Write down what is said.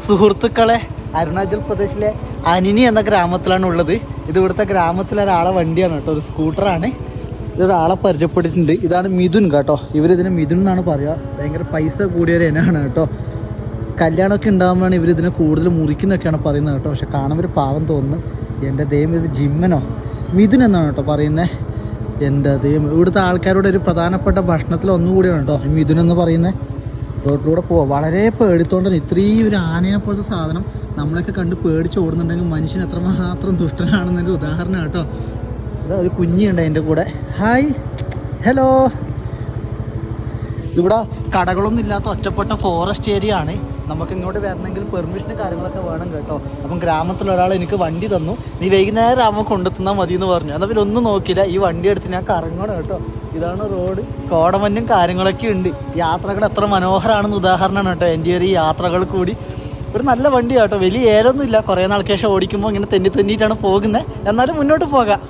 സുഹൃത്തുക്കളെ, അരുണാചൽ പ്രദേശിലെ അനിനി എന്ന ഗ്രാമത്തിലാണ് ഉള്ളത്. ഇത് ഇവിടുത്തെ ഗ്രാമത്തിലെ ഒരാളെ വണ്ടിയാണ് കേട്ടോ, ഒരു സ്കൂട്ടറാണ്. ഇതൊരാളെ പരിചയപ്പെട്ടിട്ടുണ്ട്. ഇതാണ് മിഥുൻ കേട്ടോ. ഇവരിതിന് മിഥുൻ എന്നാണ് പറയുക. ഭയങ്കര പൈസ കൂടിയൊരു ഇനമാണ് കേട്ടോ. കല്യാണമൊക്കെ ഉണ്ടാകുമ്പോഴാണ് ഇവരിതിനെ കൂടുതൽ മുറിക്കുന്നൊക്കെയാണ് പറയുന്നത് കേട്ടോ. പക്ഷെ കാണുമ്പോൾ ഒരു പാവം തോന്നുന്നു. എൻ്റെ ദൈവം, ഇത് ജിമ്മനോ മിഥുൻ എന്നാണ് കേട്ടോ പറയുന്നത്. എൻ്റെ ദൈവം, ഇവിടുത്തെ ആൾക്കാരുടെ ഒരു പ്രധാനപ്പെട്ട ഭക്ഷണത്തിൽ ഒന്നുകൂടിയാണ് കേട്ടോ മിഥുൻ എന്ന് പറയുന്നത്. റോഡിലൂടെ പോവാം. വളരെ പേടിത്തോണ്ടാണ്. ഇത്രയും ഒരു ആനയെ പോലത്തെ സാധനം നമ്മളൊക്കെ കണ്ട് പേടിച്ച് ഓടുന്നുണ്ടെങ്കിൽ മനുഷ്യൻ എത്രമാത്രം ദുഷ്ടനാണെന്നൊരു ഉദാഹരണം കേട്ടോ. അതാ ഒരു കുഞ്ഞുണ്ട് അതിൻ്റെ കൂടെ. Hi, hello. ഇവിടെ കടകളൊന്നും ഇല്ലാത്ത ഒറ്റപ്പെട്ട ഫോറസ്റ്റ് ഏരിയ ആണ്. നമുക്ക് ഇങ്ങോട്ട് വരണമെങ്കിൽ പെർമിഷനും കാര്യങ്ങളൊക്കെ വേണം കേട്ടോ. അപ്പം ഗ്രാമത്തിലൊരാൾ എനിക്ക് വണ്ടി തന്നു. നീ വൈകുന്നേരം ആകുമ്പോൾ കൊണ്ടെത്തുന്നാൽ മതി എന്ന് പറഞ്ഞു. എന്നാൽ പിന്നെ ഒന്നും നോക്കിയില്ല, ഈ വണ്ടി എടുത്ത് ഞാൻ കറങ്ങണം കേട്ടോ. ഇതാണ് റോഡ്. കോടമഞ്ഞും കാര്യങ്ങളൊക്കെ ഉണ്ട്. യാത്രകൾ എത്ര മനോഹരമാണെന്ന് ഉദാഹരണമാണ് കേട്ടോ എൻ്റെ ഒരു യാത്രകൾ കൂടി. ഒരു നല്ല വണ്ടി കേട്ടോ. വലിയ ഏലൊന്നും ഇല്ല. കുറേ നാൾക്ക് ശേഷം ഓടിക്കുമ്പോൾ ഇങ്ങനെ തെന്നിയിട്ടാണ് പോകുന്നത്. എന്നാലും മുന്നോട്ട് പോകാം.